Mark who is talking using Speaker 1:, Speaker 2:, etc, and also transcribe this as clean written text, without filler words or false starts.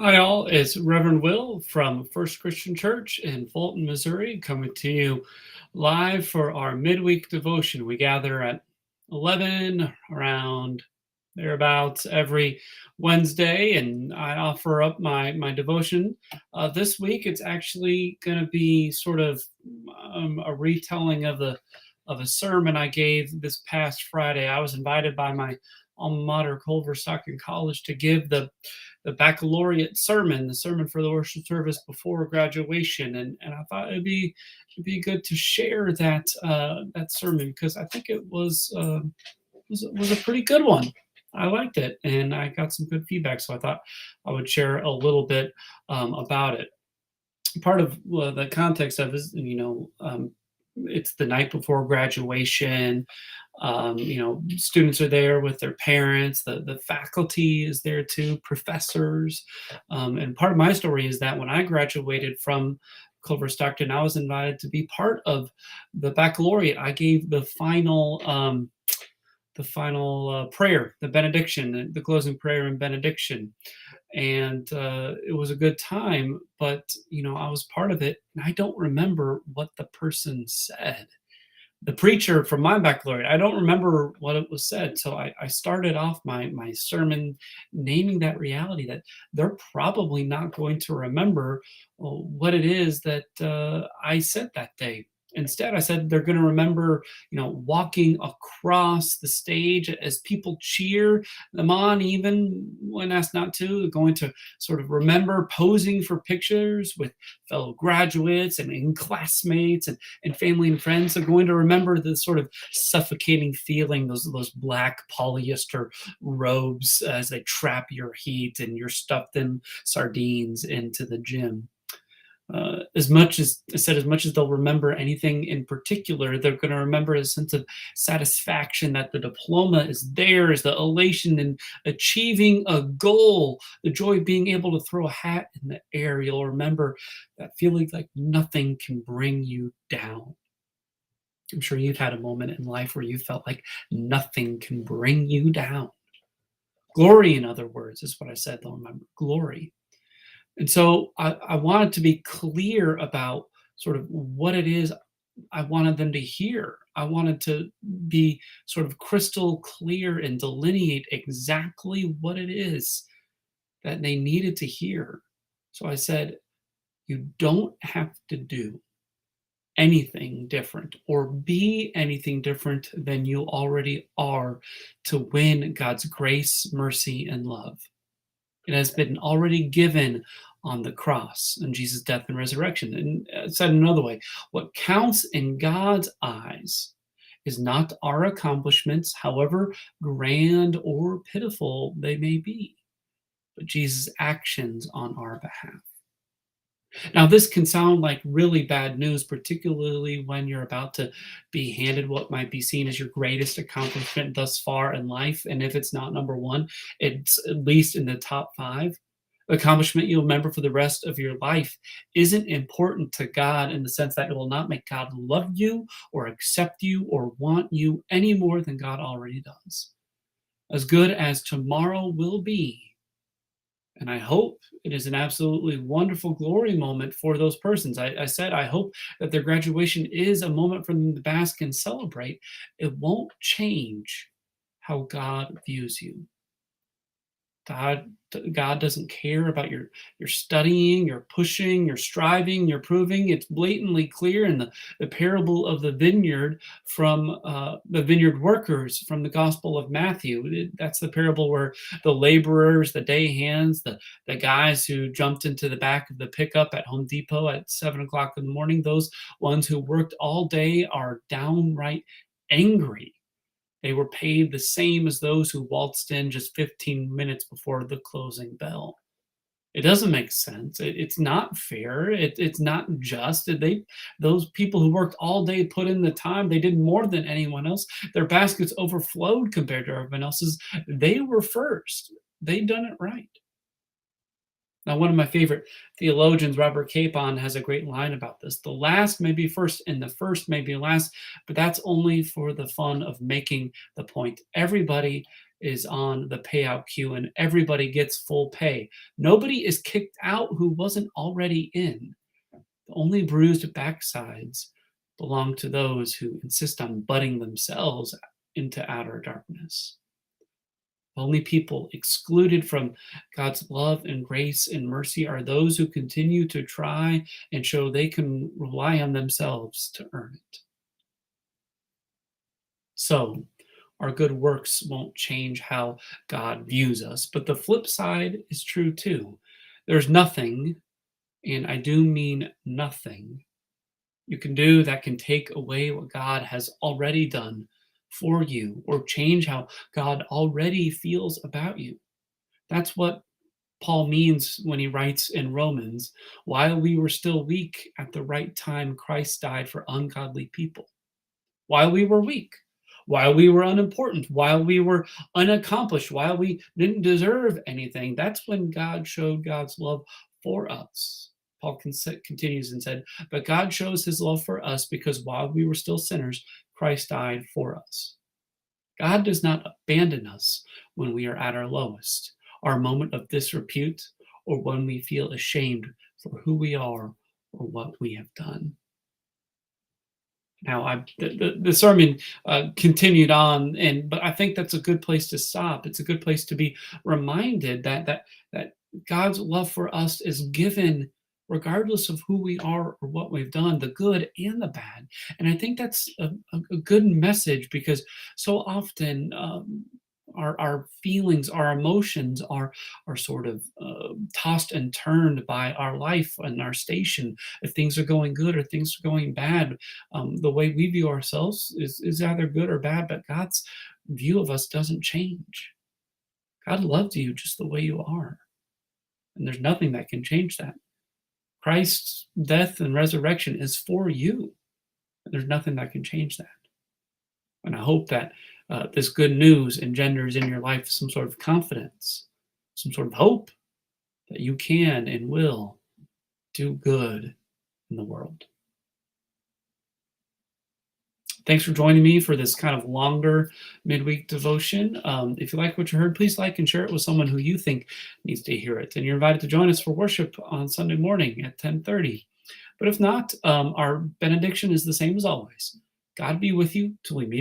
Speaker 1: Hi, all. It's Reverend Will from First Christian Church in Fulton, Missouri, coming to you live for our midweek devotion. We gather at 11 around thereabouts every Wednesday, and I offer up my devotion. This week, it's actually going to be sort of a retelling of a sermon I gave this past Friday. I was invited by my alma mater, Culver-Stockton College, to give the Baccalaureate sermon, the sermon for the worship service before graduation, and I thought it'd be good to share that sermon because I think it was a pretty good one. I liked it, and I got some good feedback, so I thought I would share a little bit about it. Part of the context of is, it's the night before graduation. Students are there with their parents. The faculty is there too, professors. And part of my story is that when I graduated from Culver-Stockton, I was invited to be part of the baccalaureate. I gave the final prayer, the benediction, the closing prayer and benediction, and it was a good time. But I was part of it, and I don't remember what the person said. The preacher from my baccalaureate, I don't remember what it was said. So I started off my sermon naming that reality that they're probably not going to remember what it is that I said that day. Instead, I said they're going to remember, walking across the stage as people cheer them on, even when asked not to. They're going to sort of remember posing for pictures with fellow graduates and classmates and family and friends are going to remember the sort of suffocating feeling, those black polyester robes as they trap your heat and you're stuffed in sardines into the gym. As much as I said, as much as they'll remember anything in particular, they're going to remember a sense of satisfaction that the diploma is theirs, the elation in achieving a goal, the joy of being able to throw a hat in the air. You'll remember that feeling like nothing can bring you down. I'm sure you've had a moment in life where you felt like nothing can bring you down. Glory, in other words, is what I said. They'll remember glory. And so I wanted to be clear about sort of what it is I wanted them to hear. I wanted to be sort of crystal clear and delineate exactly what it is that they needed to hear. So I said, you don't have to do anything different or be anything different than you already are to win God's grace, mercy, and love. It has been already given on the cross and Jesus' death and resurrection. And said another way, what counts in God's eyes is not our accomplishments, however grand or pitiful they may be, but Jesus' actions on our behalf. Now, this can sound like really bad news, particularly when you're about to be handed what might be seen as your greatest accomplishment thus far in life. And if it's not number one, it's at least in the top five. Accomplishment you'll remember for the rest of your life isn't important to God in the sense that it will not make God love you or accept you or want you any more than God already does. As good as tomorrow will be, and I hope it is an absolutely wonderful glory moment for those persons. I said, I hope that their graduation is a moment for them to bask and celebrate. It won't change how God views you. God, God doesn't care about your studying, your pushing, your striving, your proving. It's blatantly clear in the parable of the vineyard from the vineyard workers from the Gospel of Matthew. That's the parable where the laborers, the day hands, the guys who jumped into the back of the pickup at Home Depot at 7 o'clock in the morning, those ones who worked all day are downright angry. They were paid the same as those who waltzed in just 15 minutes before the closing bell. It doesn't make sense. It's not fair. It's not just. Those people who worked all day put in the time. They did more than anyone else. Their baskets overflowed compared to everyone else's. They were first. They done it right. Now, one of my favorite theologians, Robert Capon, has a great line about this. The last may be first, and the first may be last, but that's only for the fun of making the point. Everybody is on the payout queue and everybody gets full pay. Nobody is kicked out who wasn't already in. The only bruised backsides belong to those who insist on butting themselves into outer darkness. Only people excluded from God's love and grace and mercy are those who continue to try and show they can rely on themselves to earn it. So, our good works won't change how God views us, but the flip side is true too. There's nothing, and I do mean nothing, you can do that can take away what God has already done for you or change how God already feels about you. That's what Paul means when he writes in Romans, while we were still weak, at the right time, Christ died for ungodly people. While we were weak, while we were unimportant, while we were unaccomplished, while we didn't deserve anything, that's when God showed God's love for us. Paul continues and said, but God shows his love for us because while we were still sinners, Christ died for us. God does not abandon us when we are at our lowest, our moment of disrepute, or when we feel ashamed for who we are or what we have done. Now, the sermon continued on, but I think that's a good place to stop. It's a good place to be reminded that God's love for us is given regardless of who we are or what we've done, the good and the bad. And I think that's a good message because so often our feelings, our emotions are sort of tossed and turned by our life and our station. If things are going good or things are going bad, the way we view ourselves is either good or bad, but God's view of us doesn't change. God loves you just the way you are, and there's nothing that can change that. Christ's death and resurrection is for you. And there's nothing that can change that. And I hope that this good news engenders in your life some sort of confidence, some sort of hope that you can and will do good in the world. Thanks for joining me for this kind of longer midweek devotion. If you like what you heard, please like and share it with someone who you think needs to hear it. And you're invited to join us for worship on Sunday morning at 10:30. But if not, our benediction is the same as always. God be with you till we meet again.